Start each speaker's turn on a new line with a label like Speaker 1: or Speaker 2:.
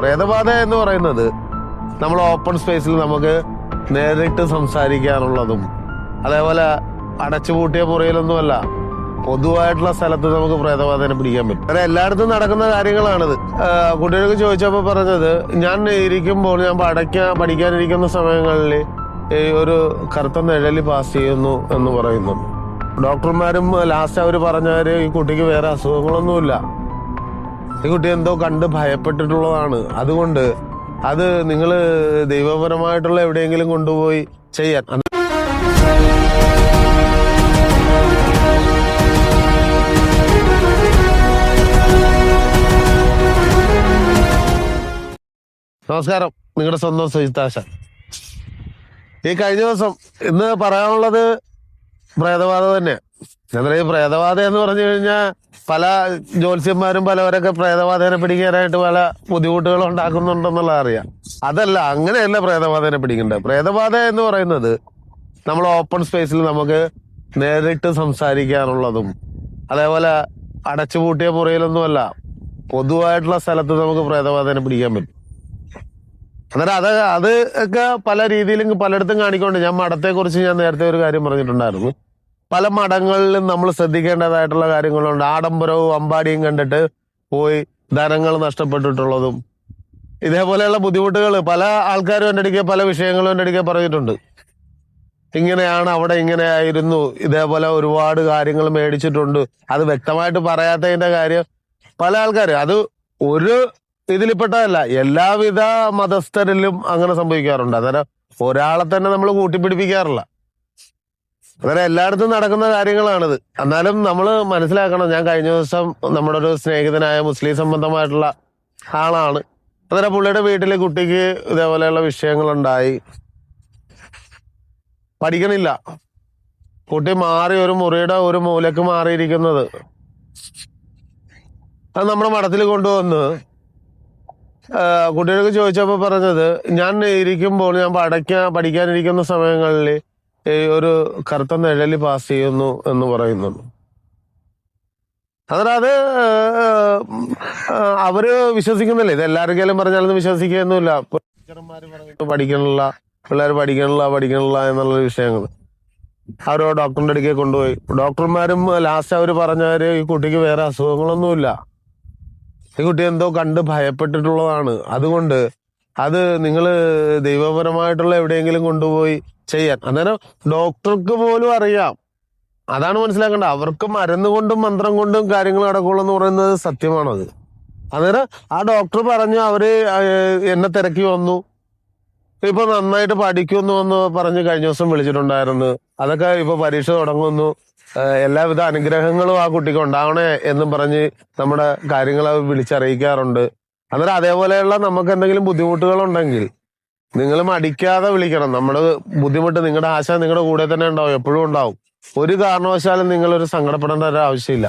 Speaker 1: പ്രേതബാധ എന്ന് പറയുന്നത് നമ്മൾ ഓപ്പൺ സ്പേസിൽ നമുക്ക് നേരിട്ട് സംസാരിക്കാനുള്ളതും അതേപോലെ അടച്ചുപൂട്ടിയ മുറിയിലൊന്നുമല്ല, പൊതുവായിട്ടുള്ള സ്ഥലത്ത് നമുക്ക് പ്രേതബാധനെ പിടിക്കാൻ പറ്റും. അങ്ങനെ എല്ലായിടത്തും നടക്കുന്ന കാര്യങ്ങളാണിത്. കുട്ടികൾക്ക് ചോദിച്ചപ്പോൾ പറഞ്ഞത്, ഞാൻ പഠിക്കാനിരിക്കുന്ന സമയങ്ങളിൽ ഒരു കറുത്ത നിഴല് പാസ് ചെയ്യുന്നു എന്ന് പറയുന്നു. ഡോക്ടർമാരും ലാസ്റ്റ് അവർ പറഞ്ഞവര് ഈ കുട്ടിക്ക് വേറെ അസുഖങ്ങളൊന്നുമില്ല, ഈ കുട്ടി എന്തോ കണ്ട് ഭയപ്പെട്ടിട്ടുള്ളതാണ്, അതുകൊണ്ട് അത് നിങ്ങൾ ദൈവപരമായിട്ടുള്ള എവിടെയെങ്കിലും കൊണ്ടുപോയി ചെയ്യാൻ. നമസ്കാരം, നിങ്ങളുടെ സ്വന്തം സുജിത്താശ. ഈ കഴിഞ്ഞ ദിവസം ഇന്ന് പറയാനുള്ളത് പ്രേതബാധ തന്നെയാണ്. എന്നാൽ ഈ പ്രേതബാധ എന്ന് പറഞ്ഞു കഴിഞ്ഞാൽ പല ജ്യോത്സ്യന്മാരും പലവരൊക്കെ പ്രേതബാധനെ പിടിക്കാനായിട്ട് പല ബുദ്ധിമുട്ടുകൾ ഉണ്ടാക്കുന്നുണ്ടെന്നുള്ള അറിയാം. അതല്ല, അങ്ങനെയല്ല പ്രേതബാധനെ പിടിക്കേണ്ടത്. പ്രേതബാധ എന്ന് പറയുന്നത് നമ്മൾ ഓപ്പൺ സ്പേസിൽ നമുക്ക് നേരിട്ട് സംസാരിക്കാനുള്ളതും അതേപോലെ അടച്ചുപൂട്ടിയ മുറിയിലൊന്നുമല്ല, പൊതുവായിട്ടുള്ള സ്ഥലത്ത് നമുക്ക് പ്രേതബാധനെ പിടിക്കാൻ പറ്റും. അന്നേരം അത് ഒക്കെ പല രീതിയിലും പലയിടത്തും കാണിക്കൊണ്ട്, ഞാൻ മഠത്തെക്കുറിച്ച് ഞാൻ നേരത്തെ ഒരു കാര്യം പറഞ്ഞിട്ടുണ്ടായിരുന്നു. പല മഠങ്ങളിലും നമ്മൾ ശ്രദ്ധിക്കേണ്ടതായിട്ടുള്ള കാര്യങ്ങളുണ്ട്. ആഡംബരവും അമ്പാടിയും കണ്ടിട്ട് പോയി ധനങ്ങൾ നഷ്ടപ്പെട്ടിട്ടുള്ളതും ഇതേപോലെയുള്ള ബുദ്ധിമുട്ടുകൾ പല ആൾക്കാരും എൻ്റെ അടുക്കെ പല വിഷയങ്ങളും എൻ്റെ അടുക്കെ പറഞ്ഞിട്ടുണ്ട്. ഇങ്ങനെയാണ്, അവിടെ ഇങ്ങനെയായിരുന്നു, ഇതേപോലെ ഒരുപാട് കാര്യങ്ങൾ മേടിച്ചിട്ടുണ്ട്. അത് വ്യക്തമായിട്ട് പറയാത്തതിന്റെ കാര്യം പല ആൾക്കാർ, അത് ഒരു ഇതിൽപ്പെട്ടതല്ല, എല്ലാവിധ മതസ്ഥരിലും അങ്ങനെ സംഭവിക്കാറുണ്ട്. അന്നേരം ഒരാളെ തന്നെ നമ്മൾ കൂട്ടിപ്പിടിപ്പിക്കാറില്ല. അങ്ങനെ എല്ലായിടത്തും നടക്കുന്ന കാര്യങ്ങളാണിത്. എന്നാലും നമ്മൾ മനസ്സിലാക്കണം, ഞാൻ കഴിഞ്ഞ ദിവസം നമ്മുടെ ഒരു സ്നേഹിതനായ മുസ്ലിം സംബന്ധമായിട്ടുള്ള ആളാണ്. അന്നേരം പുള്ളിയുടെ വീട്ടിലെ കുട്ടിക്ക് ഇതേപോലെയുള്ള വിഷയങ്ങളുണ്ടായി, പഠിക്കണില്ല. കുട്ടി മാറി ഒരു മുറിയുടെ ഒരു മൂലക്ക് മാറിയിരിക്കുന്നത്, അത് നമ്മുടെ മഠത്തിൽ കൊണ്ടുവന്ന് കുട്ടികൾക്ക് ചോദിച്ചപ്പോൾ പറഞ്ഞത്, ഞാൻ പഠിക്കാനിരിക്കുന്ന സമയങ്ങളിൽ ഒരു കറുത്ത നിഴല് പാസ് ചെയ്യുന്നു എന്ന് പറയുന്നുണ്ട്. അത് അവര് വിശ്വസിക്കുന്നില്ല. ഇത് എല്ലാവർക്കും പറഞ്ഞാലൊന്നും വിശ്വസിക്കുകയൊന്നുമില്ല. ടീച്ചർമാര് പറഞ്ഞിട്ട് പിള്ളേർ പഠിക്കണില്ല എന്നുള്ള വിഷയങ്ങൾ അവരോ ഡോക്ടറിന്റെ അടുക്കെ കൊണ്ടുപോയി. ഡോക്ടർമാരും ലാസ്റ്റ് അവർ പറഞ്ഞവര് ഈ കുട്ടിക്ക് വേറെ അസുഖങ്ങളൊന്നുമില്ല, ഈ കുട്ടി എന്തോ കണ്ട് ഭയപ്പെട്ടിട്ടുള്ളതാണ്, അതുകൊണ്ട് അത് നിങ്ങൾ ദൈവപരമായിട്ടുള്ള എവിടെയെങ്കിലും കൊണ്ടുപോയി ചെയ്യാൻ. അന്നേരം ഡോക്ടർക്ക് പോലും അറിയാം. അതാണ് മനസ്സിലാക്കേണ്ടത്. അവർക്ക് മരുന്ന് കൊണ്ടും മന്ത്രം കൊണ്ടും കാര്യങ്ങൾ നടക്കുള്ളൂ എന്ന് പറയുന്നത് സത്യമാണത്. അന്നേരം ആ ഡോക്ടർ പറഞ്ഞു, അവര് എന്നെ തിരക്കി വന്നു, ഇപ്പൊ നന്നായിട്ട് പഠിക്കുമെന്ന് വന്ന് പറഞ്ഞ് കഴിഞ്ഞ ദിവസം വിളിച്ചിട്ടുണ്ടായിരുന്നു. അതൊക്കെ ഇപ്പൊ പരീക്ഷ തുടങ്ങുന്നു, എല്ലാവിധ അനുഗ്രഹങ്ങളും ആ കുട്ടിക്ക് ഉണ്ടാവണേ എന്നും പറഞ്ഞ് നമ്മുടെ കാര്യങ്ങൾ വിളിച്ചറിയിക്കാറുണ്ട്. അന്നേരം അതേപോലെയുള്ള നമുക്ക് എന്തെങ്കിലും ബുദ്ധിമുട്ടുകളുണ്ടെങ്കിൽ നിങ്ങൾ മടിക്കാതെ വിളിക്കണം. നമ്മുടെ ബുദ്ധിമുട്ട്, നിങ്ങളുടെ ആശ നിങ്ങളുടെ കൂടെ തന്നെ ഉണ്ടാവും, എപ്പോഴും ഉണ്ടാവും. ഒരു കാരണവശാലും നിങ്ങളൊരു സങ്കടപ്പെടേണ്ട ഒരു ആവശ്യമില്ല.